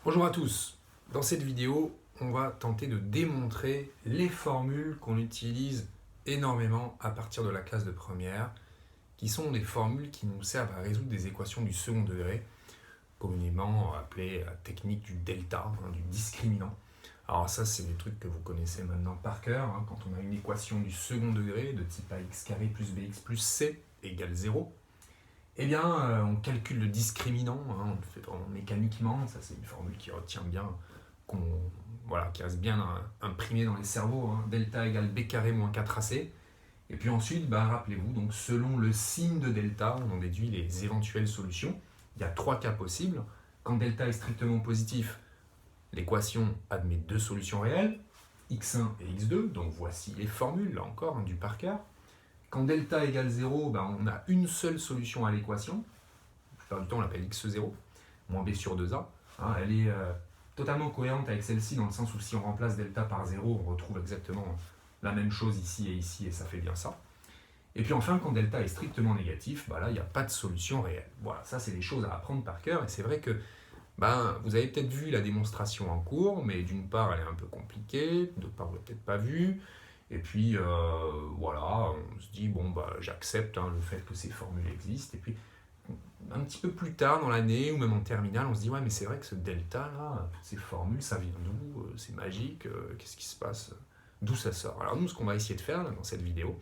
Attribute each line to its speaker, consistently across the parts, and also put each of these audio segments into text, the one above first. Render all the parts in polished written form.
Speaker 1: Bonjour à tous. Dans cette vidéo, on va tenter de démontrer les formules qu'on utilise énormément à partir de la classe de première, qui sont des formules qui nous servent à résoudre des équations du second degré, communément appelées la technique du delta, du discriminant. Alors ça, c'est des trucs que vous connaissez maintenant par cœur. Quand on a une équation du second degré de type ax carré plus bx plus c égale 0, eh bien, on calcule le discriminant, on le fait vraiment mécaniquement. Ça, c'est une formule qui retient bien, qui reste bien imprimée dans les cerveaux. Delta égale b carré moins 4ac. Et puis ensuite, rappelez-vous, donc selon le signe de delta, on déduit les éventuelles solutions. Il y a 3 cas possibles. Quand delta est strictement positif, l'équation admet 2 solutions réelles, x1 et x2. Donc voici les formules, là encore, du par cœur. Quand delta égale 0, on a une seule solution à l'équation. La plupart du temps, on l'appelle x0, moins b sur 2a. Elle est totalement cohérente avec celle-ci, dans le sens où si on remplace delta par 0, on retrouve exactement la même chose ici, et ça fait bien ça. Et puis enfin, quand delta est strictement négatif, là, il n'y a pas de solution réelle. Voilà, ça, c'est des choses à apprendre par cœur, et c'est vrai que vous avez peut-être vu la démonstration en cours, mais d'une part, elle est un peu compliquée, d'autre part, vous ne l'avez peut-être pas vue. Et puis, on se dit, j'accepte le fait que ces formules existent. Et puis, un petit peu plus tard dans l'année, ou même en terminale, on se dit, ouais, mais c'est vrai que ce delta-là, toutes ces formules, ça vient d'où? C'est magique, qu'est-ce qui se passe? D'où ça sort? Alors nous, ce qu'on va essayer de faire là, dans cette vidéo,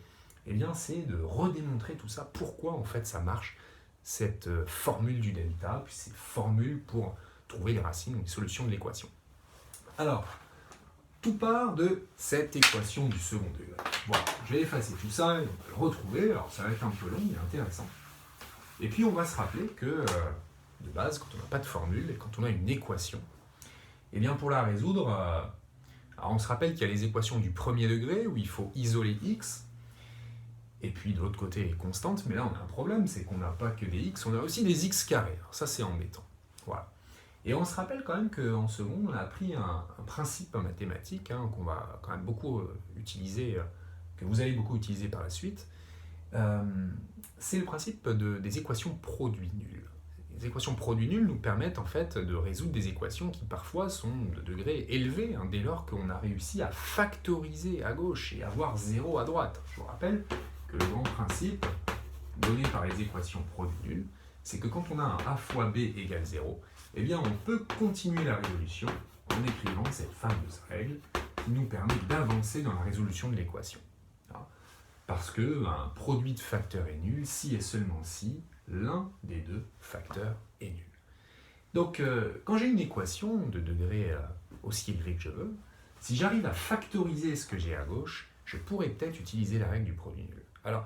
Speaker 1: c'est de redémontrer tout ça, pourquoi en fait ça marche, cette formule du delta, puis ces formules pour trouver les racines ou les solutions de l'équation. Alors, tout part de cette équation du second degré. Voilà, je vais effacer tout ça, et on va le retrouver. Alors ça va être un peu long, mais intéressant. Et puis on va se rappeler que, de base, quand on n'a pas de formule, et quand on a une équation, pour la résoudre, alors on se rappelle qu'il y a les équations du premier degré, où il faut isoler x, et puis de l'autre côté les constantes, mais là on a un problème, c'est qu'on n'a pas que des x, on a aussi des x carrés. Alors ça c'est embêtant. Voilà. Et on se rappelle quand même qu'en seconde, on a appris un principe mathématique qu'on va quand même beaucoup utiliser, que vous allez beaucoup utiliser par la suite. C'est le principe des équations produits nuls. Les équations produits nuls nous permettent en fait de résoudre des équations qui parfois sont de degré élevé, dès lors qu'on a réussi à factoriser à gauche et avoir 0 à droite. Je vous rappelle que le grand principe donné par les équations produits nuls, c'est que quand on a un a fois b égale 0, on peut continuer la résolution en écrivant cette fameuse règle qui nous permet d'avancer dans la résolution de l'équation. Parce qu'un produit de facteurs est nul si et seulement si l'un des deux facteurs est nul. Donc, quand j'ai une équation de degré aussi élevé que je veux, si j'arrive à factoriser ce que j'ai à gauche, je pourrais peut-être utiliser la règle du produit nul. Alors,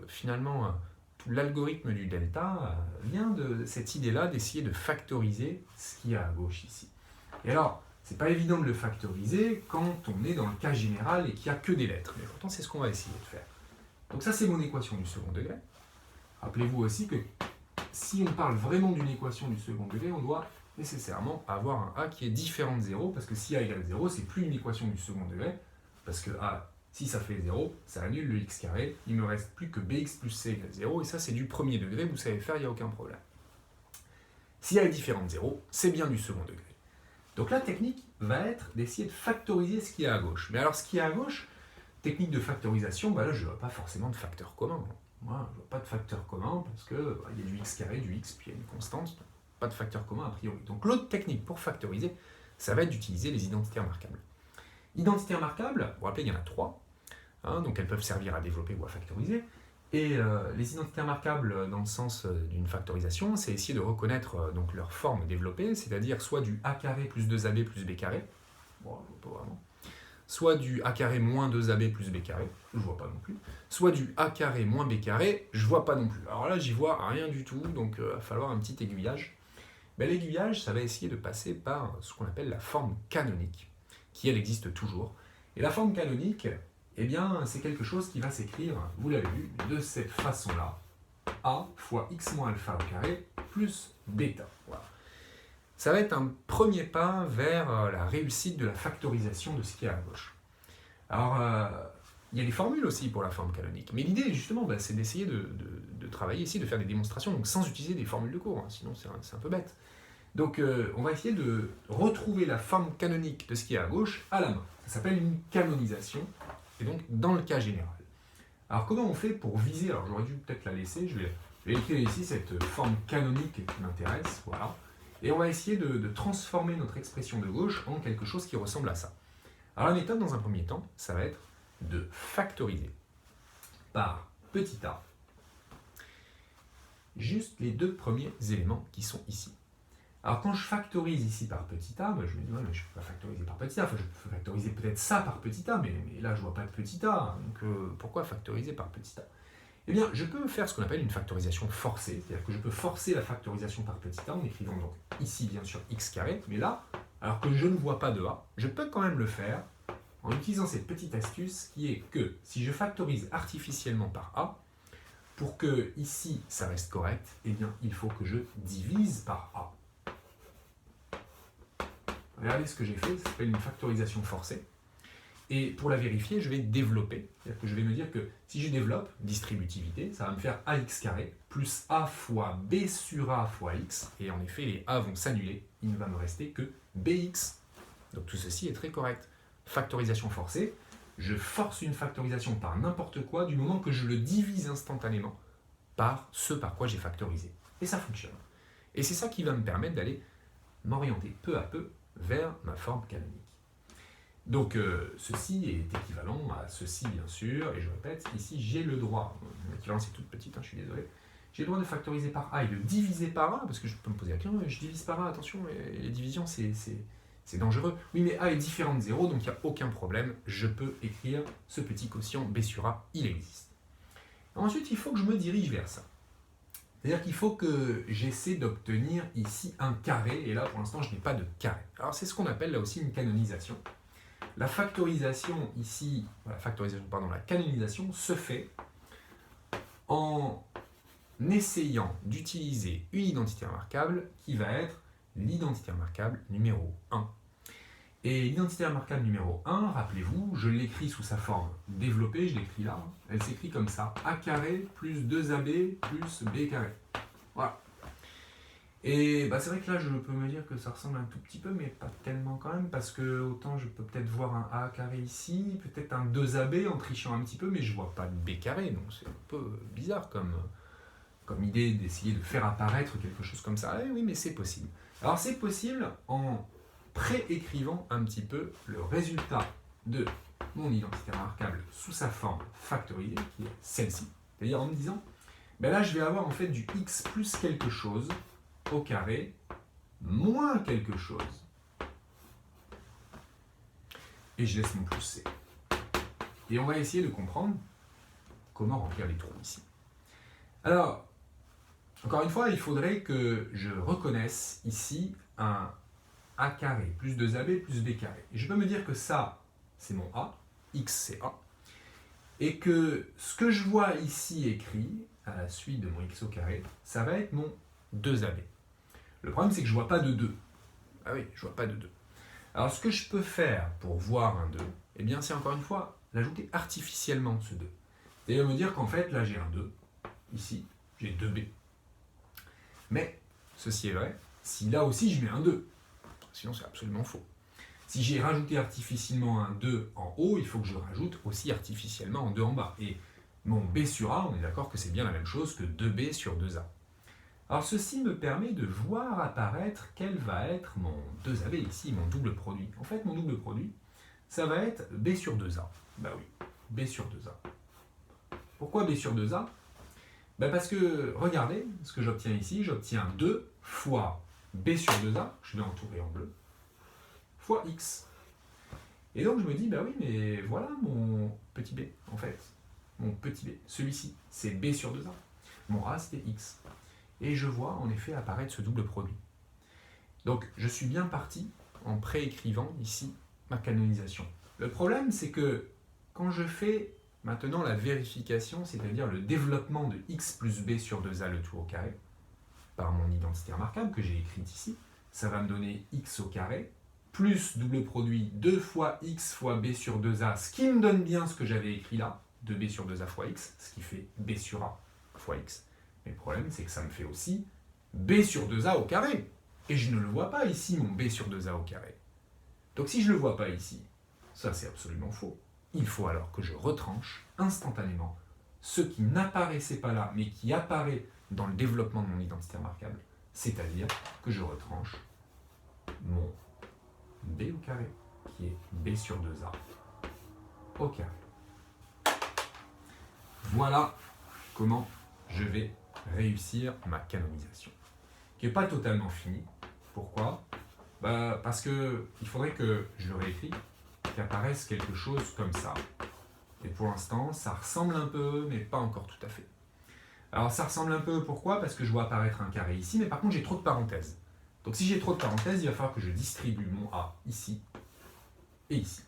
Speaker 1: finalement, tout l'algorithme du delta vient de cette idée-là d'essayer de factoriser ce qu'il y a à gauche ici. Et alors, c'est pas évident de le factoriser quand on est dans le cas général et qu'il n'y a que des lettres. Mais pourtant, c'est ce qu'on va essayer de faire. Donc ça, c'est mon équation du second degré. Rappelez-vous aussi que si on parle vraiment d'une équation du second degré, on doit nécessairement avoir un a qui est différent de 0, parce que si a égale 0, c'est plus une équation du second degré, parce que a, si ça fait 0, ça annule le x carré, il ne me reste plus que bx plus c égale 0, et ça c'est du premier degré, vous savez faire, il n'y a aucun problème. Si a est différent de 0, c'est bien du second degré. Donc la technique va être d'essayer de factoriser ce qu'il y a à gauche. Mais alors ce qu'il y a à gauche, technique de factorisation, là je ne vois pas forcément de facteur commun. Moi, je ne vois pas de facteur commun parce qu'il y a du x carré, du x, puis il y a une constante, pas de facteur commun a priori. Donc l'autre technique pour factoriser, ça va être d'utiliser les identités remarquables. Identités remarquables, vous vous rappelez, il y en a 3, donc elles peuvent servir à développer ou à factoriser. Et les identités remarquables dans le sens d'une factorisation, c'est essayer de reconnaître donc leur forme développée, c'est-à-dire soit du a carré plus 2ab plus b carré, bon, je vois pas vraiment, soit du a carré moins 2ab plus b carré, je vois pas non plus, soit du a carré moins b carré, je vois pas non plus. Alors là, j'y vois rien du tout, donc il va falloir un petit aiguillage. L'aiguillage, ça va essayer de passer par ce qu'on appelle la forme canonique, qui elle existe toujours. Et la forme canonique, c'est quelque chose qui va s'écrire, vous l'avez vu, de cette façon-là, a fois x moins alpha au carré plus bêta. Voilà. Ça va être un premier pas vers la réussite de la factorisation de ce qui est à gauche. Alors, il y a des formules aussi pour la forme canonique, mais l'idée, justement, c'est d'essayer de travailler ici, de faire des démonstrations, donc sans utiliser des formules de cours, sinon c'est un peu bête. Donc on va essayer de retrouver la forme canonique de ce qui est à gauche à la main. Ça s'appelle une canonisation, et donc dans le cas général. Alors comment on fait pour viser? Alors j'aurais dû peut-être la laisser, je vais écrire ici cette forme canonique qui m'intéresse, voilà. Et on va essayer de transformer notre expression de gauche en quelque chose qui ressemble à ça. Alors la méthode, dans un premier temps, ça va être de factoriser par petit a juste les deux premiers éléments qui sont ici. Alors quand je factorise ici par petit a, je me dis, ouais, mais je ne peux pas factoriser par petit a, enfin je peux factoriser peut-être ça par petit a, mais là je ne vois pas de petit a, donc pourquoi factoriser par petit a? Eh bien, je peux faire ce qu'on appelle une factorisation forcée, c'est-à-dire que je peux forcer la factorisation par petit a en écrivant donc ici bien sûr x carré, mais là, alors que je ne vois pas de a, je peux quand même le faire en utilisant cette petite astuce qui est que si je factorise artificiellement par a, pour que ici ça reste correct, eh bien il faut que je divise par a. Regardez ce que j'ai fait, ça s'appelle une factorisation forcée. Et pour la vérifier, je vais développer. C'est-à-dire que je vais me dire que si je développe distributivité, ça va me faire ax carré plus a fois b sur a fois x. Et en effet, les a vont s'annuler. Il ne va me rester que bx. Donc tout ceci est très correct. Factorisation forcée, je force une factorisation par n'importe quoi du moment que je le divise instantanément par ce par quoi j'ai factorisé. Et ça fonctionne. Et c'est ça qui va me permettre d'aller m'orienter peu à peu vers ma forme canonique. Donc ceci est équivalent à ceci bien sûr, et je répète, ici j'ai le droit, l'équivalence est toute petite, je suis désolé, j'ai le droit de factoriser par a et de diviser par a, parce que je peux me poser la question, je divise par a, attention, les divisions c'est dangereux. Oui mais a est différent de 0, donc il n'y a aucun problème, je peux écrire ce petit quotient b sur a, il existe. Ensuite il faut que je me dirige vers ça. C'est-à-dire qu'il faut que j'essaie d'obtenir ici un carré, et là pour l'instant je n'ai pas de carré. Alors c'est ce qu'on appelle là aussi une canonisation. La factorisation ici, la canonisation se fait en essayant d'utiliser une identité remarquable qui va être l'identité remarquable numéro 1. Et l'identité remarquable numéro 1, rappelez-vous, je l'écris sous sa forme développée, je l'écris là, elle s'écrit comme ça, a carré plus 2ab plus b carré. Voilà. Et c'est vrai que là, je peux me dire que ça ressemble un tout petit peu, mais pas tellement quand même, parce que autant je peux peut-être voir un a carré ici, peut-être un 2ab en trichant un petit peu, mais je vois pas de b carré, donc c'est un peu bizarre comme idée d'essayer de faire apparaître quelque chose comme ça. Eh oui, mais c'est possible. Alors c'est possible en préécrivant un petit peu le résultat de mon identité remarquable sous sa forme factorisée, qui est celle-ci. C'est-à-dire en me disant, là je vais avoir en fait du x plus quelque chose au carré moins quelque chose. Et je laisse mon plus c. Et on va essayer de comprendre comment remplir les trous ici. Alors, encore une fois, il faudrait que je reconnaisse ici un a carré plus 2ab plus b carré. Et je peux me dire que ça, c'est mon a, x c'est a, et que ce que je vois ici écrit, à la suite de mon x au carré, ça va être mon 2ab. Le problème, c'est que je ne vois pas de 2. Ah oui, je ne vois pas de 2. Alors, ce que je peux faire pour voir un 2, eh bien, c'est encore une fois l'ajouter artificiellement, ce 2. C'est-à-dire me dire qu'en fait, là, j'ai un 2. Ici, j'ai 2b. Mais, ceci est vrai, si là aussi, je mets un 2. Sinon, c'est absolument faux. Si j'ai rajouté artificiellement un 2 en haut, il faut que je rajoute aussi artificiellement un 2 en bas. Et mon b sur a, on est d'accord que c'est bien la même chose que 2b sur 2a. Alors ceci me permet de voir apparaître quel va être mon 2ab ici, mon double produit. En fait, mon double produit, ça va être b sur 2a. Bah oui, b sur 2a. Pourquoi b sur 2a? Parce que, regardez ce que j'obtiens ici, j'obtiens 2 fois b sur 2a, je vais entourer en bleu, fois x. Et donc je me dis, oui, mais voilà mon petit b, en fait. Mon petit b, celui-ci, c'est b sur 2a. Mon a, c'était x. Et je vois en effet apparaître ce double produit. Donc je suis bien parti en préécrivant ici ma canonisation. Le problème, c'est que quand je fais maintenant la vérification, c'est-à-dire le développement de x plus b sur 2a le tout au carré, par mon identité remarquable que j'ai écrite ici, ça va me donner x au carré, plus double produit 2 fois x fois b sur 2a, ce qui me donne bien ce que j'avais écrit là, 2b sur 2a fois x, ce qui fait b sur a fois x. Mais le problème, c'est que ça me fait aussi b sur 2a au carré. Et je ne le vois pas ici, mon b sur 2a au carré. Donc si je ne le vois pas ici, ça c'est absolument faux. Il faut alors que je retranche instantanément ce qui n'apparaissait pas là, mais qui apparaît dans le développement de mon identité remarquable. C'est-à-dire que je retranche mon b au carré, qui est b sur 2a au carré. Voilà comment je vais réussir ma canonisation, qui n'est pas totalement finie. Pourquoi ? Parce qu'il faudrait que je le réécris, qu'apparaisse quelque chose comme ça. Et pour l'instant, ça ressemble un peu, mais pas encore tout à fait. Alors ça ressemble un peu, pourquoi ? Parce que je vois apparaître un carré ici, mais par contre j'ai trop de parenthèses. Donc si j'ai trop de parenthèses, il va falloir que je distribue mon A ici et ici.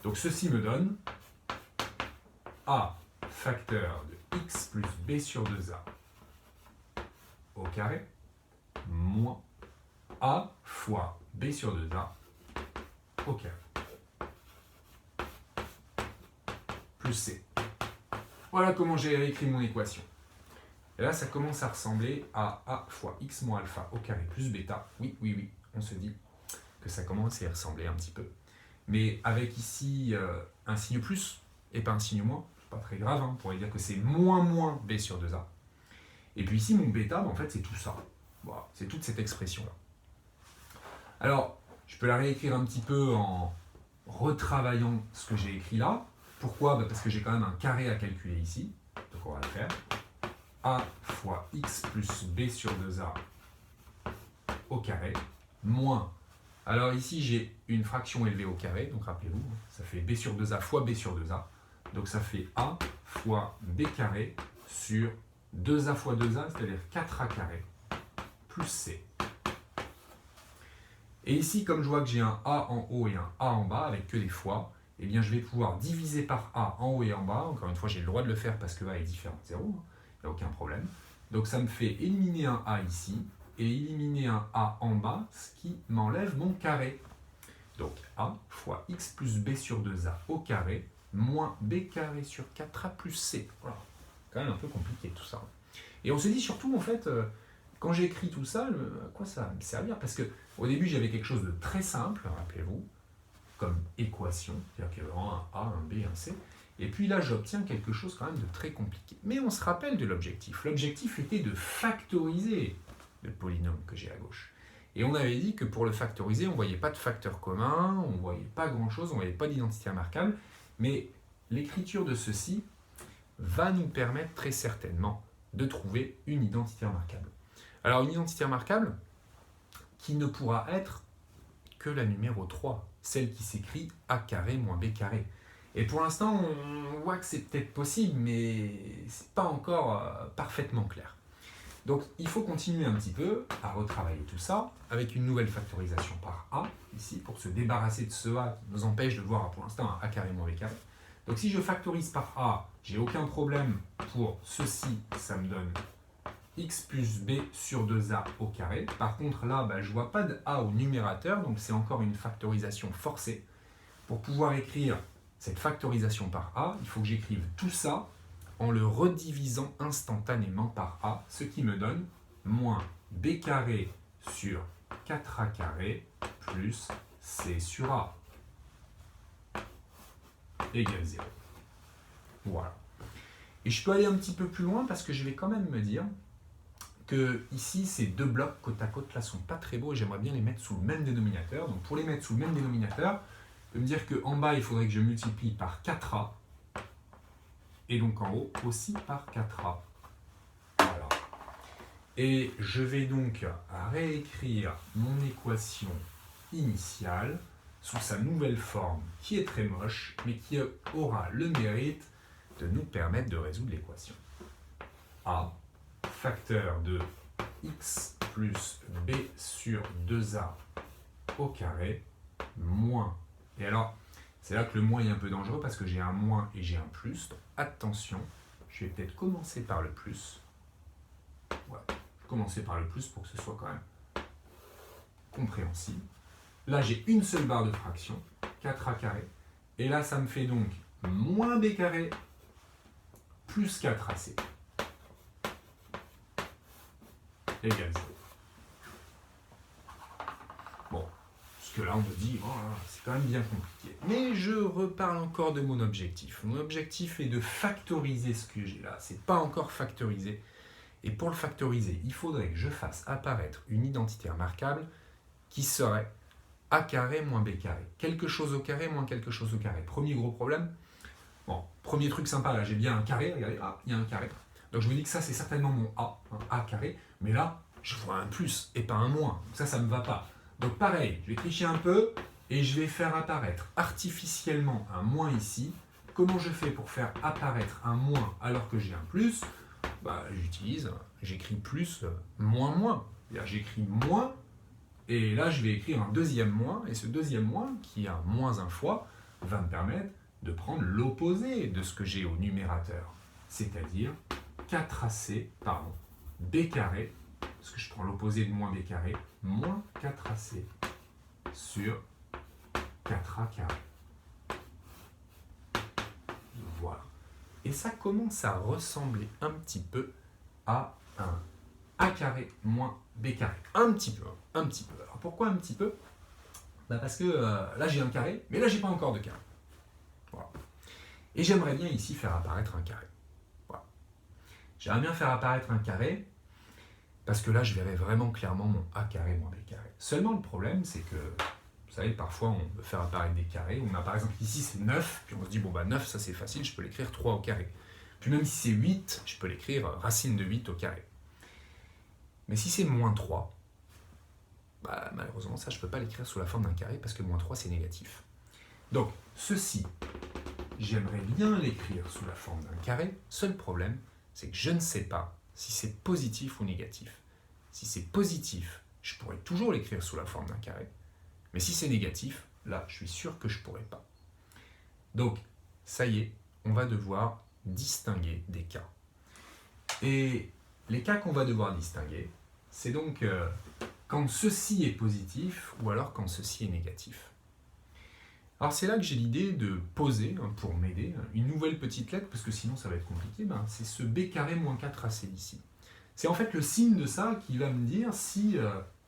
Speaker 1: Donc ceci me donne A facteur de x plus b sur 2a au carré moins A fois b sur 2a au carré plus c. Voilà comment j'ai réécrit mon équation. Et là, ça commence à ressembler à A fois x moins alpha au carré plus bêta. Oui, on se dit que ça commence à y ressembler un petit peu. Mais avec ici un signe plus et pas un signe moins, c'est pas très grave, hein, on pourrait dire que c'est moins b sur 2a. Et puis ici, mon bêta, en fait, c'est tout ça. Voilà, c'est toute cette expression-là. Alors, je peux la réécrire un petit peu en retravaillant ce que j'ai écrit là. Pourquoi ? Parce que j'ai quand même un carré à calculer ici. Donc on va le faire. A fois x plus b sur 2a au carré, moins. Alors ici, j'ai une fraction élevée au carré, donc rappelez-vous, ça fait b sur 2a fois b sur 2a. Donc ça fait a fois b carré sur 2a fois 2a, c'est-à-dire 4a carré, plus c. Et ici, comme je vois que j'ai un a en haut et un a en bas, avec que des fois, eh bien je vais pouvoir diviser par a en haut et en bas. Encore une fois, j'ai le droit de le faire parce que a est différent de 0, il n'y a aucun problème. Donc ça me fait éliminer un a ici et éliminer un a en bas, ce qui m'enlève mon carré. Donc a fois x plus b sur 2a au carré, moins b carré sur 4a plus c. Voilà, quand même un peu compliqué tout ça. Et on se dit surtout, en fait, quand j'écris tout ça, à quoi ça va me servir ? Parce qu'au début, j'avais quelque chose de très simple, rappelez-vous, comme équation, c'est-à-dire qu'il y a vraiment un A, un B, un C. Et puis là, j'obtiens quelque chose quand même de très compliqué. Mais on se rappelle de l'objectif. L'objectif était de factoriser le polynôme que j'ai à gauche. Et on avait dit que pour le factoriser, on ne voyait pas de facteur commun, on ne voyait pas grand-chose, on ne voyait pas d'identité remarquable. Mais l'écriture de ceci va nous permettre très certainement de trouver une identité remarquable. Alors une identité remarquable qui ne pourra être que la numéro 3, celle qui s'écrit a carré moins b carré. Et pour l'instant, on voit que c'est peut-être possible, mais c'est pas encore parfaitement clair. Donc il faut continuer un petit peu à retravailler tout ça avec une nouvelle factorisation par a, ici, pour se débarrasser de ce a qui nous empêche de voir pour l'instant un a carré moins b carré. Donc si je factorise par a, j'ai aucun problème pour ceci, ça me donne x plus b sur 2a au carré. Par contre, là, je ne vois pas de a au numérateur, donc c'est encore une factorisation forcée. Pour pouvoir écrire cette factorisation par a, il faut que j'écrive tout ça en le redivisant instantanément par a, ce qui me donne moins b carré sur 4a carré plus c sur a égale 0. Voilà. Et je peux aller un petit peu plus loin parce que je vais quand même me dire que ici, ces deux blocs côte à côte là sont pas très beaux et j'aimerais bien les mettre sous le même dénominateur. Donc pour les mettre sous le même dénominateur, je peux me dire qu'en bas, il faudrait que je multiplie par 4a et donc en haut aussi par 4a. Voilà. Et je vais donc réécrire mon équation initiale sous sa nouvelle forme qui est très moche mais qui aura le mérite de nous permettre de résoudre l'équation. A facteur de x plus b sur 2a au carré moins. Et alors, c'est là que le moins est un peu dangereux parce que j'ai un moins et j'ai un plus. Donc attention, je vais peut-être commencer par le plus. Voilà, je vais commencer par le plus pour que ce soit quand même compréhensible. Là, j'ai une seule barre de fraction, 4a carré. Et là, ça me fait donc moins b carré plus 4ac égale 0. que là, on me dit, oh là, c'est quand même bien compliqué. Mais je reparle encore de mon objectif. Mon objectif est de factoriser ce que j'ai là. C'est pas encore factorisé. Et pour le factoriser, il faudrait que je fasse apparaître une identité remarquable qui serait a carré moins b carré. Quelque chose au carré moins quelque chose au carré. Premier gros problème. Bon, premier truc sympa, là, j'ai bien un carré. Regardez, ah, il y a un carré. Donc je me dis que ça, c'est certainement mon a, un a carré. Mais là, je vois un plus et pas un moins. Ça ne me va pas. Donc pareil, je vais tricher un peu et je vais faire apparaître artificiellement un moins ici. Comment je fais pour faire apparaître un moins alors que j'ai un plus? J'écris plus, moins, moins. J'écris moins, et là je vais écrire un deuxième moins, et ce deuxième moins, qui a moins un fois, va me permettre de prendre l'opposé de ce que j'ai au numérateur. C'est-à-dire 4ac, pardon, b carré, parce que je prends l'opposé de moins b carré, moins 4ac sur 4a carré. Voilà. Et ça commence à ressembler un petit peu à un a carré moins b carré. Un petit peu, un petit peu. Alors pourquoi un petit peu? Parce que là j'ai un carré, mais là j'ai pas encore de carré. Voilà. Et j'aimerais bien ici faire apparaître un carré. Voilà. J'aimerais bien faire apparaître un carré, parce que là je verrai vraiment clairement mon a carré moins b carré. Seulement le problème c'est que, vous savez, parfois on veut faire apparaître des carrés. On a par exemple ici c'est 9, puis on se dit bon 9 ça c'est facile, je peux l'écrire 3 au carré. Puis même si c'est 8, je peux l'écrire racine de 8 au carré. Mais si c'est moins 3, malheureusement ça je ne peux pas l'écrire sous la forme d'un carré parce que moins 3 c'est négatif. Donc ceci, j'aimerais bien l'écrire sous la forme d'un carré. Seul problème, c'est que je ne sais pas si c'est positif ou négatif. Si c'est positif, je pourrais toujours l'écrire sous la forme d'un carré. Mais si c'est négatif, là, je suis sûr que je ne pourrais pas. Donc, ça y est, on va devoir distinguer des cas. Et les cas qu'on va devoir distinguer, c'est donc quand ceci est positif ou alors quand ceci est négatif. Alors c'est là que j'ai l'idée de poser, pour m'aider, une nouvelle petite lettre, parce que sinon ça va être compliqué, c'est ce b carré moins 4ac ici. C'est en fait le signe de ça qui va me dire si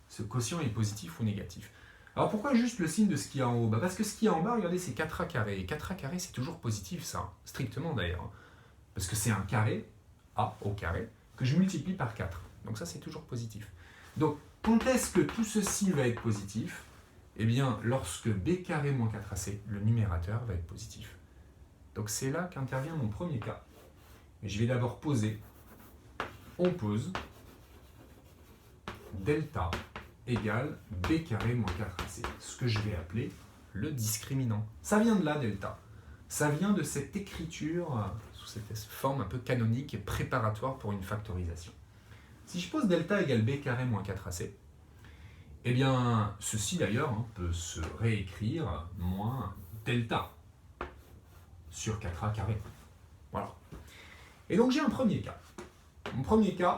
Speaker 1: ce quotient est positif ou négatif. Alors pourquoi juste le signe de ce qu'il y a en haut? Parce que ce qu'il y a en bas, regardez, c'est 4a carré. Et 4a carré, c'est toujours positif, ça, strictement d'ailleurs. Parce que c'est un carré, a au carré, que je multiplie par 4. Donc ça, c'est toujours positif. Donc, quand est-ce que tout ceci va être positif? Eh bien, lorsque b carré moins 4ac, le numérateur va être positif. Donc c'est là qu'intervient mon premier cas. Et je vais d'abord poser, on pose, delta égale b carré moins 4ac, ce que je vais appeler le discriminant. Ça vient de là, delta. Ça vient de cette écriture sous cette forme un peu canonique et préparatoire pour une factorisation. Si je pose delta égale b carré moins 4ac, eh bien, ceci d'ailleurs peut se réécrire moins delta sur 4a carré. Voilà. Et donc j'ai un premier cas. Mon premier cas,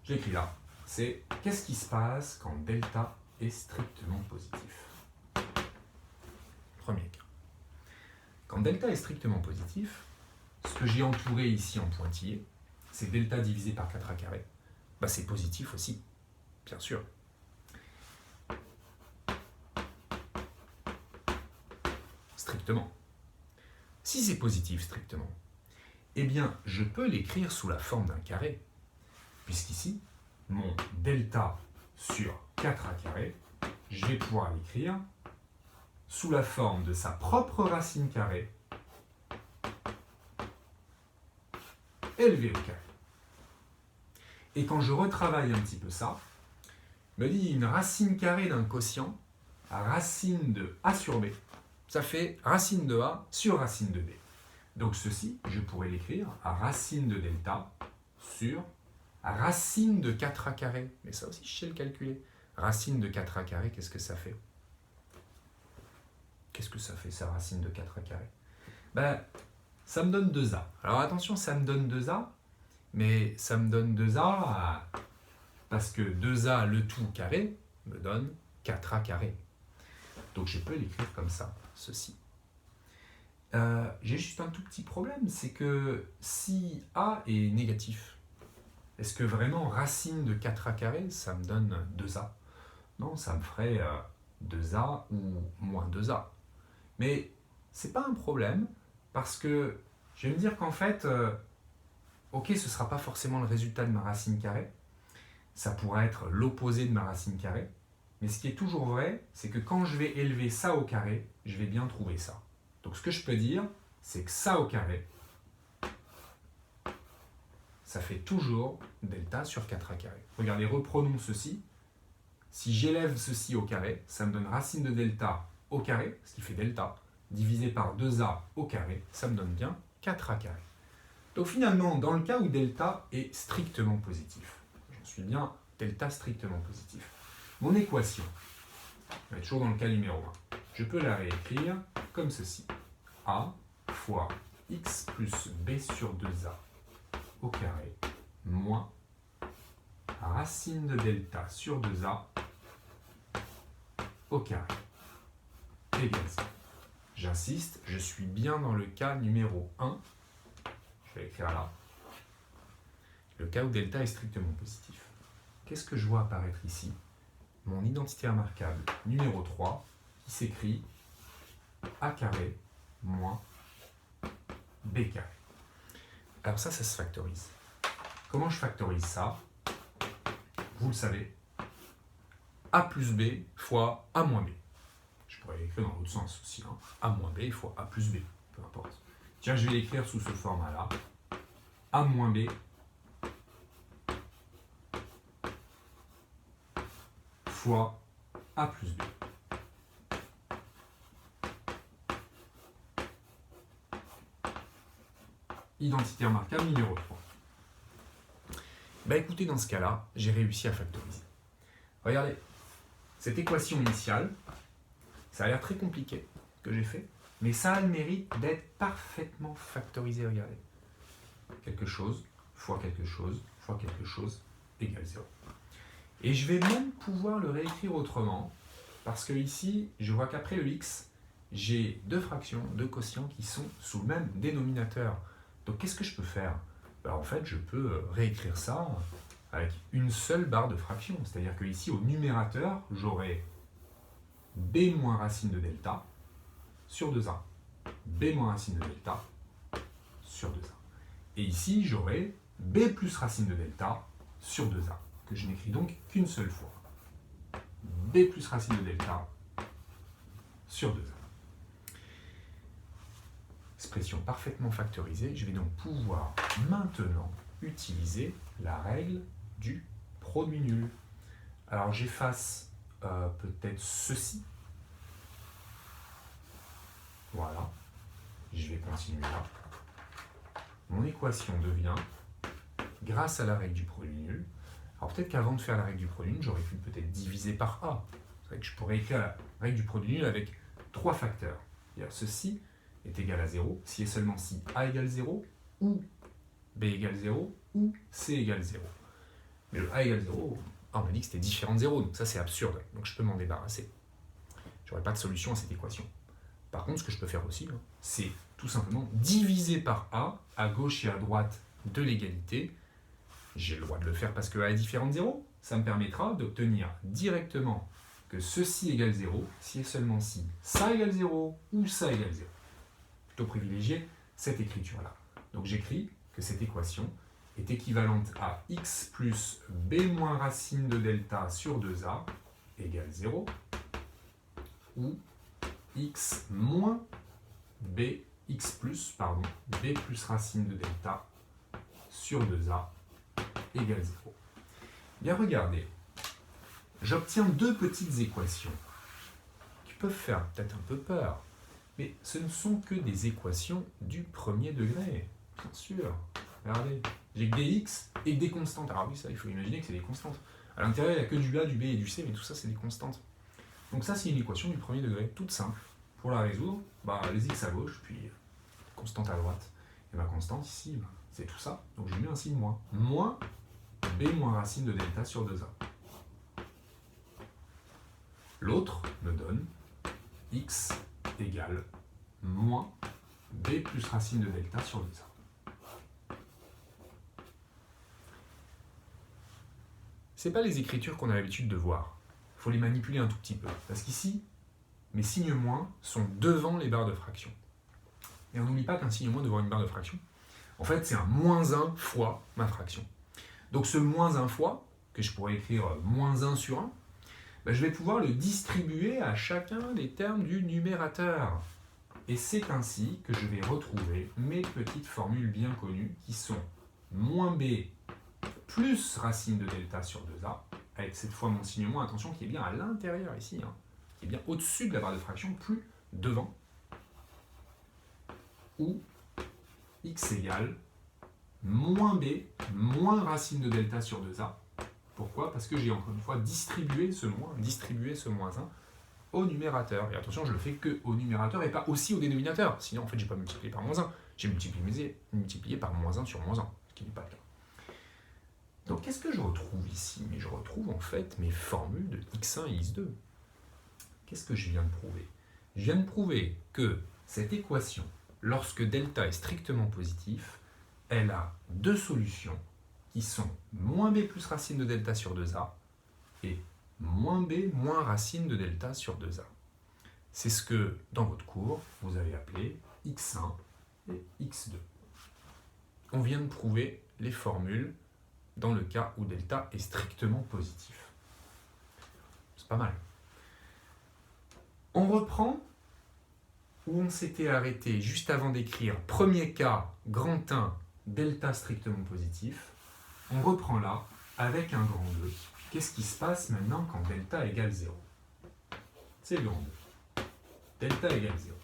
Speaker 1: j'écris là, c'est qu'est-ce qui se passe quand delta est strictement positif? Premier cas. Quand delta est strictement positif, ce que j'ai entouré ici en pointillé, c'est delta divisé par 4a carré. C'est positif aussi, bien sûr. Strictement. Si c'est positif strictement, eh bien, je peux l'écrire sous la forme d'un carré, puisqu'ici, mon delta sur 4a carré, je vais pouvoir l'écrire sous la forme de sa propre racine carrée élevée au carré. Et quand je retravaille un petit peu ça, me dit une racine carrée d'un quotient à racine de a sur b. Ça fait racine de a sur racine de b. Donc ceci, je pourrais l'écrire à racine de delta sur racine de 4a carré. Mais ça aussi, je sais le calculer. Racine de 4a carré, qu'est-ce que ça fait? Qu'est-ce que ça fait, ça, racine de 4a carré? Ça me donne 2a. Alors attention, ça me donne 2a, mais ça me donne 2a parce que 2a, le tout carré, me donne 4a carré. Donc je peux l'écrire comme ça, ceci. J'ai juste un tout petit problème, c'est que si a est négatif, est-ce que vraiment racine de 4a carré, ça me donne 2a? Non, ça me ferait 2a ou moins 2a. Mais ce n'est pas un problème parce que je vais me dire qu'en fait, ok, ce ne sera pas forcément le résultat de ma racine carrée, ça pourrait être l'opposé de ma racine carrée, mais ce qui est toujours vrai, c'est que quand je vais élever ça au carré, je vais bien trouver ça. Donc ce que je peux dire, c'est que ça au carré, ça fait toujours delta sur 4a carré. Regardez, reprenons ceci. Si j'élève ceci au carré, ça me donne racine de delta au carré, ce qui fait delta, divisé par 2a au carré, ça me donne bien 4a carré. Donc finalement, dans le cas où delta est strictement positif, j'en suis bien, delta strictement positif, mon équation, on est toujours dans le cas numéro 1, je peux la réécrire comme ceci. A fois x plus b sur 2a au carré moins racine de delta sur 2a au carré égale 0. J'insiste, je suis bien dans le cas numéro 1. Je vais écrire là. Le cas où delta est strictement positif. Qu'est-ce que je vois apparaître ici? Mon identité remarquable numéro 3 qui s'écrit a carré moins b carré. Alors ça se factorise. Comment je factorise ça? Vous le savez, a plus b fois a moins b. Je pourrais l'écrire dans l'autre sens aussi. Hein. A moins b fois a plus b, peu importe. Tiens, je vais l'écrire sous ce format-là. A moins b fois a plus b. Identité remarquable numéro 3. Bah écoutez, dans ce cas-là, j'ai réussi à factoriser. Regardez, cette équation initiale, ça a l'air très compliqué que j'ai fait, mais ça a le mérite d'être parfaitement factorisé. Regardez. Quelque chose fois quelque chose fois quelque chose égale 0. Et je vais même pouvoir le réécrire autrement, parce que ici, je vois qu'après le x, j'ai deux fractions, deux quotients qui sont sous le même dénominateur. Donc qu'est-ce que je peux faire? Ben, en fait, je peux réécrire ça avec une seule barre de fraction. C'est-à-dire que ici, au numérateur, j'aurai b moins racine de delta sur 2a. b moins racine de delta sur 2a. Et ici, j'aurai b plus racine de delta sur 2a, que je n'écris donc qu'une seule fois. b plus racine de delta sur 2a. Expression parfaitement factorisée, je vais donc pouvoir maintenant utiliser la règle du produit nul. Alors j'efface peut-être ceci. Voilà. Je vais continuer là. Mon équation devient, grâce à la règle du produit nul, alors peut-être qu'avant de faire la règle du produit nul, j'aurais pu peut-être diviser par a. C'est vrai que je pourrais écrire la règle du produit nul avec trois facteurs. C'est-à-dire ceci est égal à 0 si et seulement si a égale 0, ou b égale 0, ou c égale 0. Mais le a égale 0, on m'a dit que c'était différent de 0, donc ça c'est absurde, donc je peux m'en débarrasser. Je n'aurai pas de solution à cette équation. Par contre, ce que je peux faire aussi, c'est tout simplement diviser par a, à gauche et à droite de l'égalité. J'ai le droit de le faire parce que a est différent de 0. Ça me permettra d'obtenir directement que ceci égale 0, si et seulement si ça égale 0 ou ça égale 0. Plutôt privilégier cette écriture-là. Donc j'écris que cette équation est équivalente à x plus b moins racine de delta sur 2a égale 0, ou x moins b, x plus, pardon, b plus racine de delta sur 2a égale 0. Bien regardez, j'obtiens deux petites équations qui peuvent faire peut-être un peu peur, mais ce ne sont que des équations du premier degré, bien sûr. Regardez, j'ai que des x et que des constantes. Alors oui, ça, il faut imaginer que c'est des constantes. À l'intérieur, il n'y a que du a, du b et du c, mais tout ça, c'est des constantes. Donc ça, c'est une équation du premier degré, toute simple. Pour la résoudre, les x à gauche, puis constante à droite. Et ma constante ici, c'est tout ça. Donc j'ai mis un signe moins. Moins b moins racine de delta sur 2a. L'autre me donne x égale moins b plus racine de delta sur 2a. C'est pas les écritures qu'on a l'habitude de voir. il faut les manipuler un tout petit peu. Parce qu'ici, mes signes moins sont devant les barres de fraction. Et on n'oublie pas qu'un signe moins devant une barre de fraction, en fait, c'est un moins 1 fois ma fraction. Donc ce moins 1 fois, que je pourrais écrire moins 1 sur 1, ben, je vais pouvoir le distribuer à chacun des termes du numérateur. Et c'est ainsi que je vais retrouver mes petites formules bien connues qui sont moins b plus racine de delta sur 2a, avec cette fois mon signe moins, attention, qui est bien à l'intérieur ici, hein, qui est bien au-dessus de la barre de fraction, plus devant, ou x égale moins b moins racine de delta sur 2a. Pourquoi? Parce que j'ai encore une fois distribué ce moins 1 au numérateur. Et attention, je le fais que au numérateur et pas aussi au dénominateur. Sinon, en fait, je n'ai pas multiplié par moins 1. J'ai multiplié par moins 1 sur moins 1, ce qui n'est pas le cas. Donc, qu'est-ce que je retrouve ici? Mais je retrouve en fait mes formules de x1 et x2. Qu'est-ce que je viens de prouver? Je viens de prouver que cette équation, lorsque delta est strictement positif, elle a deux solutions qui sont moins b plus racine de delta sur 2a et moins b moins racine de delta sur 2a. C'est ce que, dans votre cours, vous avez appelé x1 et x2. On vient de prouver les formules dans le cas où delta est strictement positif. C'est pas mal. On reprend où on s'était arrêté juste avant d'écrire premier cas, grand 1, delta strictement positif. On reprend là avec un grand 2. Qu'est-ce qui se passe maintenant quand delta égale 0? C'est le grand 2. Delta égale 0.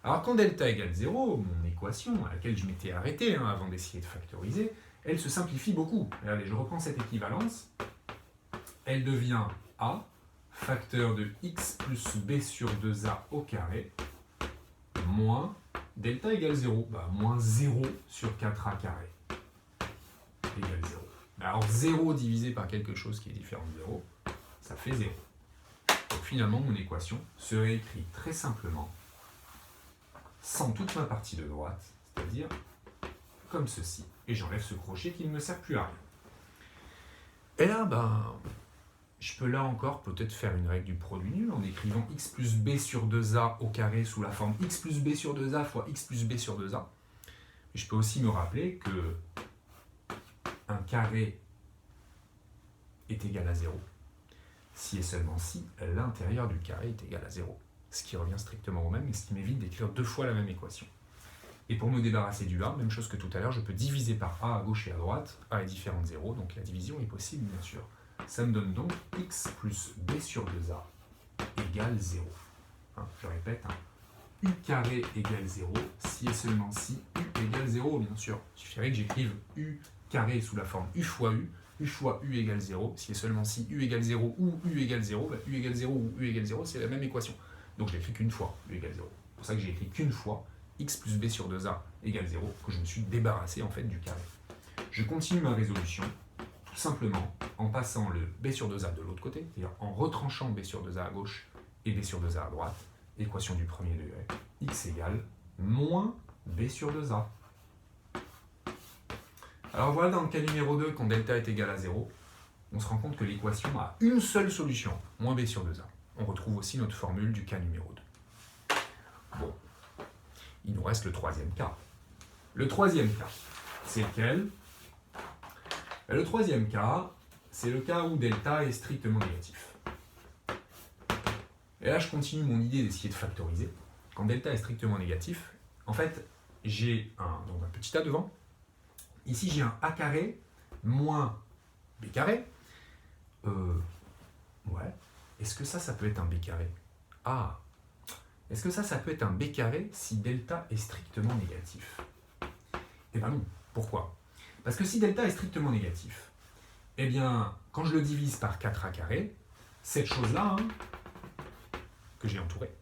Speaker 1: Alors quand delta égale 0, mon équation à laquelle je m'étais arrêté avant d'essayer de factoriser, elle se simplifie beaucoup. Regardez, je reprends cette équivalence. Elle devient a, facteur de x plus b sur 2a au carré, moins delta égale 0. Moins 0 sur 4a carré égale 0. Alors 0 divisé par quelque chose qui est différent de 0, ça fait 0. Donc finalement, mon équation se réécrit très simplement, sans toute ma partie de droite, c'est-à-dire comme ceci. Et j'enlève ce crochet qui ne me sert plus à rien. Et là, je peux là encore peut-être faire une règle du produit nul en écrivant x plus b sur 2a au carré sous la forme x plus b sur 2a fois x plus b sur 2a. Et je peux aussi me rappeler que un carré est égal à 0 si et seulement si l'intérieur du carré est égal à 0. Ce qui revient strictement au même et ce qui m'évite d'écrire deux fois la même équation. Et pour me débarrasser du a, même chose que tout à l'heure, je peux diviser par a à gauche et à droite. A est différent de 0, donc la division est possible bien sûr. Ça me donne donc x plus b sur 2a égale 0. Je répète, u carré égale 0 si et seulement si u égale 0, bien sûr. Il suffirait que j'écrive u carré sous la forme u fois u égale 0, si et seulement si u égale 0 ou u égale 0, u égale 0 ou u égale 0, c'est la même équation. Donc je l'ai écrit qu'une fois, u égale 0. C'est pour ça que j'ai écrit qu'une fois x plus b sur 2a égale 0, que je me suis débarrassé en fait du carré. Je continue ma résolution, tout simplement en passant le b sur 2a de l'autre côté, c'est-à-dire en retranchant b sur 2a à gauche et b sur 2a à droite, équation du premier degré, x égale moins b sur 2a. Alors voilà, dans le cas numéro 2, quand delta est égal à 0, on se rend compte que l'équation a une seule solution, moins b sur 2a. On retrouve aussi notre formule du cas numéro 2. Bon, il nous reste le troisième cas. Le troisième cas, c'est lequel? Le troisième cas, c'est le cas où delta est strictement négatif. Et là, je continue mon idée d'essayer de factoriser. Quand delta est strictement négatif, en fait, j'ai un petit a devant. Ici, j'ai un a carré moins b carré. Ouais. Est-ce que ça peut être un b carré? Ah. Est-ce que ça peut être un b carré si delta est strictement négatif? Eh bien non. Pourquoi? Parce que si delta est strictement négatif, eh bien, quand je le divise par 4a carré, cette chose-là, que j'ai entourée,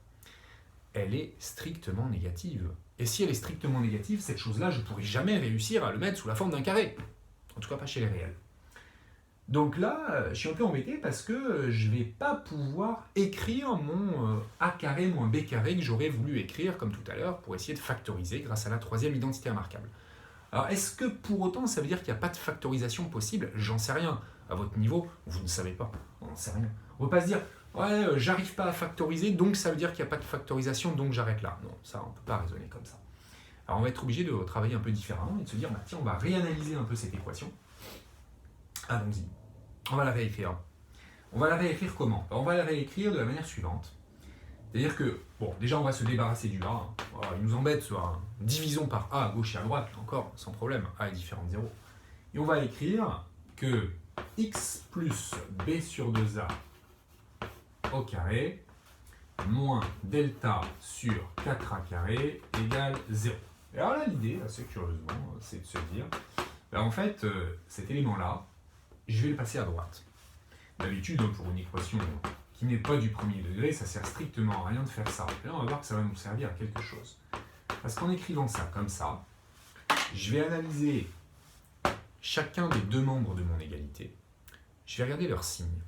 Speaker 1: elle est strictement négative. Et si elle est strictement négative, cette chose-là, je ne pourrai jamais réussir à le mettre sous la forme d'un carré. En tout cas, pas chez les réels. Donc là, je suis un peu embêté parce que je ne vais pas pouvoir écrire mon a carré moins b carré que j'aurais voulu écrire, comme tout à l'heure, pour essayer de factoriser grâce à la troisième identité remarquable. Alors, est-ce que pour autant, ça veut dire qu'il n'y a pas de factorisation possible? J'en sais rien. à votre niveau, vous ne savez pas, on n'en sait rien. On ne peut pas se dire, ouais, j'arrive pas à factoriser, donc ça veut dire qu'il n'y a pas de factorisation, donc j'arrête là. Non, ça, on ne peut pas raisonner comme ça. Alors on va être obligé de travailler un peu différemment et de se dire, bah, tiens, on va réanalyser un peu cette équation. Allons-y. On va la réécrire. On va la réécrire comment? On va la réécrire de la manière suivante. C'est-à-dire que, bon, déjà on va se débarrasser du A. Hein. Voilà, il nous embête ce A. Hein. Divisons par A à gauche et à droite, là encore, sans problème. A est différent de 0. Et on va écrire que x plus b sur 2a au carré moins delta sur 4a carré égale 0. Et alors là, l'idée, assez curieusement, c'est de se dire, ben en fait, cet élément-là, je vais le passer à droite. D'habitude, pour une équation qui n'est pas du premier degré, ça sert strictement à rien de faire ça. Et là, on va voir que ça va nous servir à quelque chose. Parce qu'en écrivant ça comme ça, je vais analyser chacun des deux membres de mon égalité. Je vais regarder leur signe.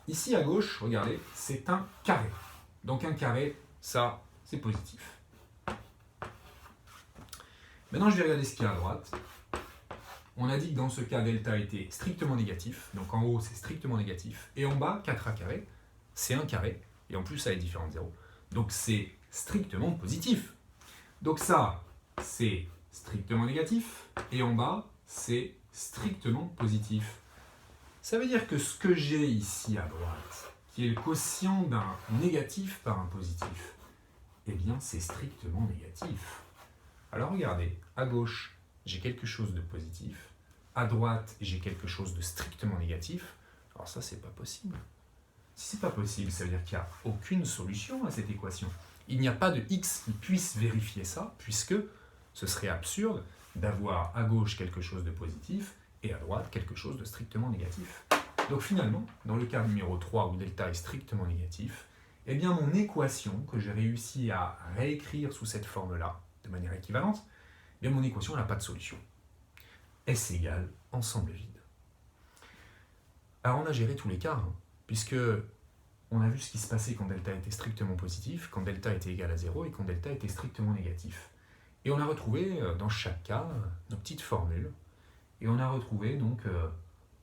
Speaker 1: Ici à gauche, regardez, c'est un carré. Donc un carré, ça, c'est positif. Maintenant, je vais regarder ce qu'il y a à droite. On a dit que dans ce cas, delta était strictement négatif. Donc en haut, c'est strictement négatif. Et en bas, 4a carré, c'est un carré. Et en plus, ça est différent de 0. Donc c'est strictement positif. Donc ça, c'est strictement négatif. Et en bas, c'est strictement positif. Ça veut dire que ce que j'ai ici à droite, qui est le quotient d'un négatif par un positif, eh bien c'est strictement négatif. Alors regardez, à gauche, j'ai quelque chose de positif. À droite, j'ai quelque chose de strictement négatif. Alors ça, c'est pas possible. Si c'est pas possible, ça veut dire qu'il n'y a aucune solution à cette équation. Il n'y a pas de x qui puisse vérifier ça, puisque ce serait absurde d'avoir à gauche quelque chose de positif et à droite quelque chose de strictement négatif. Donc finalement, dans le cas numéro 3 où delta est strictement négatif, eh bien mon équation que j'ai réussi à réécrire sous cette forme-là, de manière équivalente, eh bien mon équation n'a pas de solution. S égale ensemble vide. Alors on a géré tous les cas, hein, puisque on a vu ce qui se passait quand delta était strictement positif, quand delta était égal à 0 et quand delta était strictement négatif. Et on a retrouvé dans chaque cas nos petites formules, et on a retrouvé donc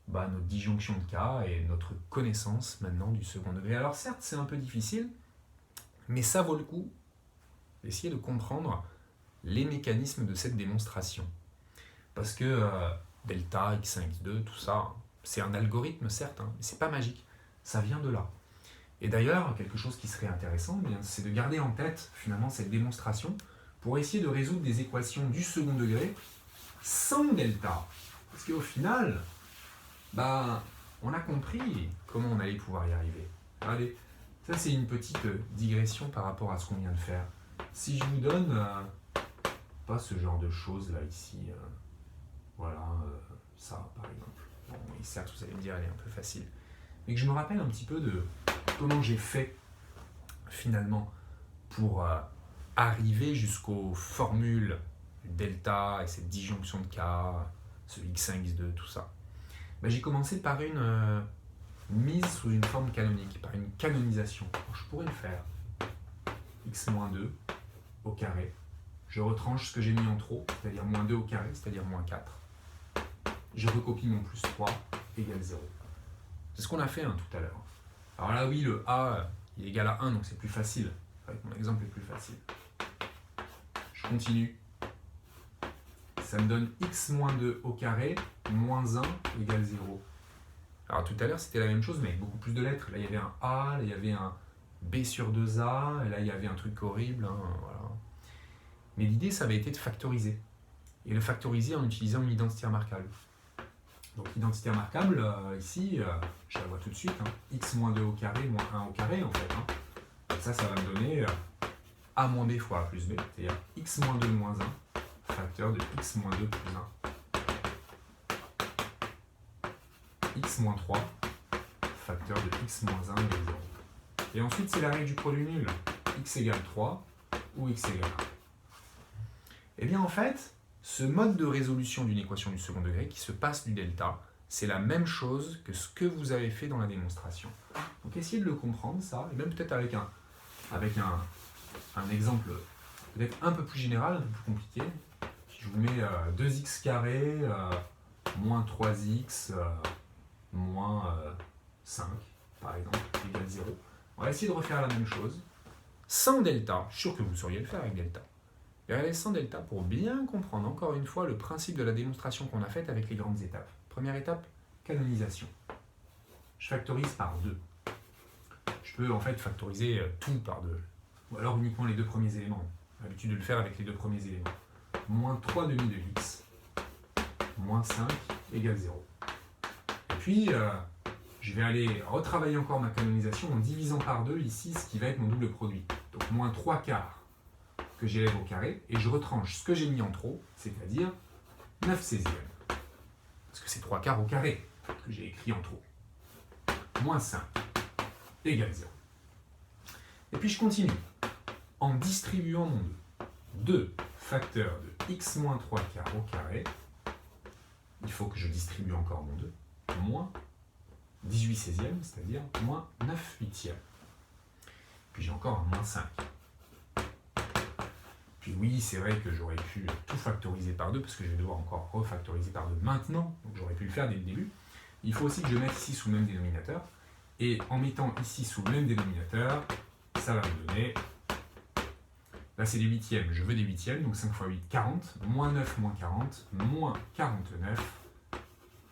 Speaker 1: notre disjonction de cas et notre connaissance maintenant du second degré. Alors certes, c'est un peu difficile, mais ça vaut le coup d'essayer de comprendre les mécanismes de cette démonstration. Parce que delta, x1, x2, tout ça, c'est un algorithme certes, hein, mais c'est pas magique, ça vient de là. Et d'ailleurs, quelque chose qui serait intéressant, eh bien, c'est de garder en tête finalement cette démonstration pour essayer de résoudre des équations du second degré sans delta. Parce qu'au final, on a compris comment on allait pouvoir y arriver. Allez, ça c'est une petite digression par rapport à ce qu'on vient de faire. Si je vous donne pas ce genre de choses là ici, ça par exemple. Bon, certes, vous allez me dire, elle est un peu facile. Mais que je me rappelle un petit peu de comment j'ai fait finalement pour arriver jusqu'aux formules du delta et cette disjonction de cas, ce x1, x2, tout ça. J'ai commencé par une mise sous une forme canonique, par une canonisation. Alors, je pourrais le faire. x-2 au carré. Je retranche ce que j'ai mis en trop, c'est-à-dire moins 2 au carré, c'est-à-dire moins 4. Je recopie mon plus 3 égale 0. C'est ce qu'on a fait tout à l'heure. Alors là, oui, le a il est égal à 1, donc c'est plus facile. Mon exemple est plus facile. Je continue. Ça me donne x-2 au carré, moins 1 égale 0. Alors tout à l'heure, c'était la même chose, mais avec beaucoup plus de lettres. Là, il y avait un A, là, il y avait un B sur 2A, et là, il y avait un truc horrible. Voilà. Mais l'idée, ça avait été de factoriser. Et le factoriser en utilisant une identité remarquable. Donc l'identité remarquable, ici, je la vois tout de suite. X-2 au carré, moins 1 au carré, en fait. Et ça va me donner A moins B fois A plus B, c'est-à-dire x-2 moins 1, facteur de x-2 plus 1. x-3, facteur de x-1 égale 0. Et ensuite, c'est la règle du produit nul. X égale 3 ou x égale 1. Eh bien, en fait, ce mode de résolution d'une équation du second degré qui se passe du delta, c'est la même chose que ce que vous avez fait dans la démonstration. Donc, essayez de le comprendre, ça, et même peut-être avec un exemple peut-être un peu plus général, un peu plus compliqué. Je vous mets 2x carré moins 3x moins 5, par exemple, égale 0. On va essayer de refaire la même chose. Sans delta, je suis sûr que vous sauriez le faire avec delta. Et regardez, sans delta, pour bien comprendre encore une fois le principe de la démonstration qu'on a faite avec les grandes étapes. Première étape, canonisation. Je factorise par 2. Je peux en fait factoriser tout par 2. Ou alors uniquement les deux premiers éléments. J'ai l'habitude de le faire avec les deux premiers éléments. Moins 3 demi de x, moins 5 égale 0. Et puis, je vais aller retravailler encore ma canonisation en divisant par 2 ici ce qui va être mon double produit. Donc moins 3 quarts que j'élève au carré, et je retranche ce que j'ai mis en trop, c'est-à-dire 9 16e. Parce que c'est 3 quarts au carré que j'ai écrit en trop. Moins 5 égale 0. Et puis je continue en distribuant mon 2 facteurs de x moins 3 quarts au carré. Il faut que je distribue encore mon 2, moins 18 16e, c'est-à-dire moins 9 huitièmes. Puis j'ai encore un moins 5. Puis oui, c'est vrai que j'aurais pu tout factoriser par 2, parce que je vais devoir encore refactoriser par 2 maintenant, donc j'aurais pu le faire dès le début. Il faut aussi que je mette ici sous le même dénominateur, et en mettant ici sous le même dénominateur, ça va me donner, là c'est des huitièmes, je veux des huitièmes, donc 5 fois 8, 40, moins 9 moins 40, moins 49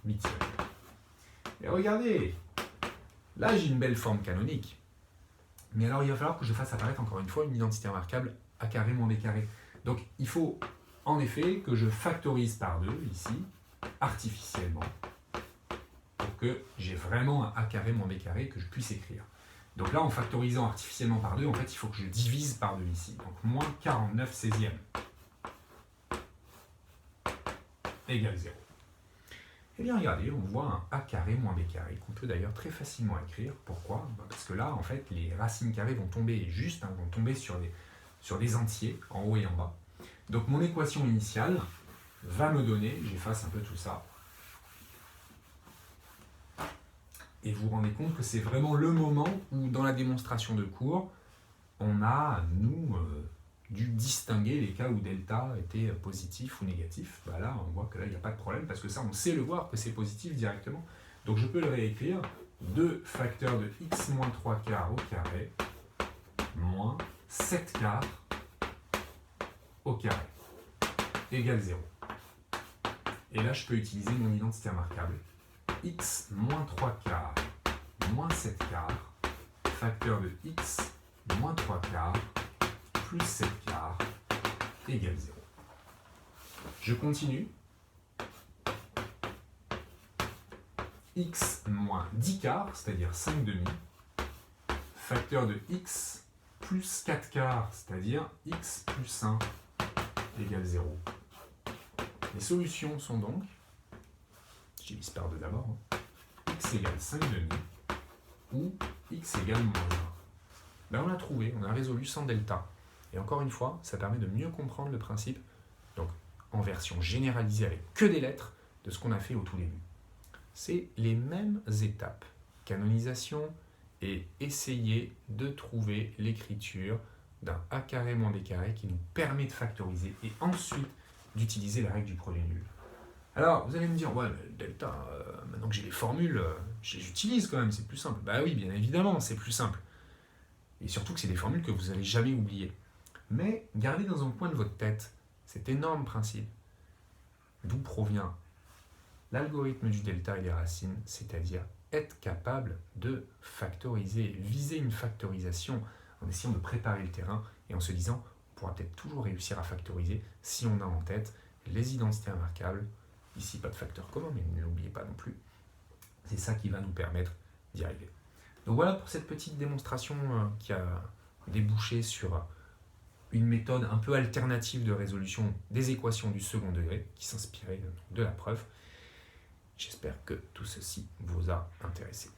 Speaker 1: huitièmes. Et regardez, là j'ai une belle forme canonique, mais alors il va falloir que je fasse apparaître encore une fois une identité remarquable a carré moins b carré. Donc il faut en effet que je factorise par 2 ici, artificiellement, pour que j'ai vraiment un a carré moins b carré que je puisse écrire. Donc là, en factorisant artificiellement par 2, en fait, il faut que je divise par 2 ici. Donc moins 49 16e égale 0. Eh bien, regardez, on voit un a carré moins b carré, qu'on peut d'ailleurs très facilement écrire. Pourquoi? Parce que là, en fait, les racines carrées vont tomber juste, vont tomber sur des entiers, en haut et en bas. Donc mon équation initiale va me donner, j'efface un peu tout ça, et vous vous rendez compte que c'est vraiment le moment où, dans la démonstration de cours, on a, nous, dû distinguer les cas où delta était positif ou négatif. Bah là, on voit que là, il n'y a pas de problème, parce que ça, on sait le voir que c'est positif directement. Donc je peux le réécrire, 2 facteurs de x moins 3 quarts au carré, moins 7 quarts au carré, égale 0. Et là, je peux utiliser mon identité remarquable. X moins 3 quarts moins 7 quarts, facteur de x moins 3 quarts plus 7 quarts égale 0. Je continue. X moins 10 quarts, c'est-à-dire 5 demi, facteur de x plus 4 quarts, c'est-à-dire x plus 1 égale 0. Les solutions sont donc, je divise par 2 d'abord, x égale 5 demi ou x égale moins 1. Ben on l'a trouvé, on a résolu sans delta. Et encore une fois, ça permet de mieux comprendre le principe, donc en version généralisée avec que des lettres, de ce qu'on a fait au tout début. C'est les mêmes étapes, canonisation et essayer de trouver l'écriture d'un a carré moins b carré qui nous permet de factoriser et ensuite d'utiliser la règle du produit nul. Alors, vous allez me dire, ouais, mais delta, maintenant que j'ai les formules, je les utilise quand même, c'est plus simple. Bah oui, bien évidemment, c'est plus simple. Et surtout que c'est des formules que vous n'allez jamais oublier. Mais gardez dans un coin de votre tête cet énorme principe, d'où provient l'algorithme du delta et des racines, c'est-à-dire être capable de factoriser, viser une factorisation en essayant de préparer le terrain et en se disant, on pourra peut-être toujours réussir à factoriser si on a en tête les identités remarquables. Ici, pas de facteur commun, mais ne l'oubliez pas non plus. C'est ça qui va nous permettre d'y arriver. Donc voilà pour cette petite démonstration qui a débouché sur une méthode un peu alternative de résolution des équations du second degré, qui s'inspirait de la preuve. J'espère que tout ceci vous a intéressé.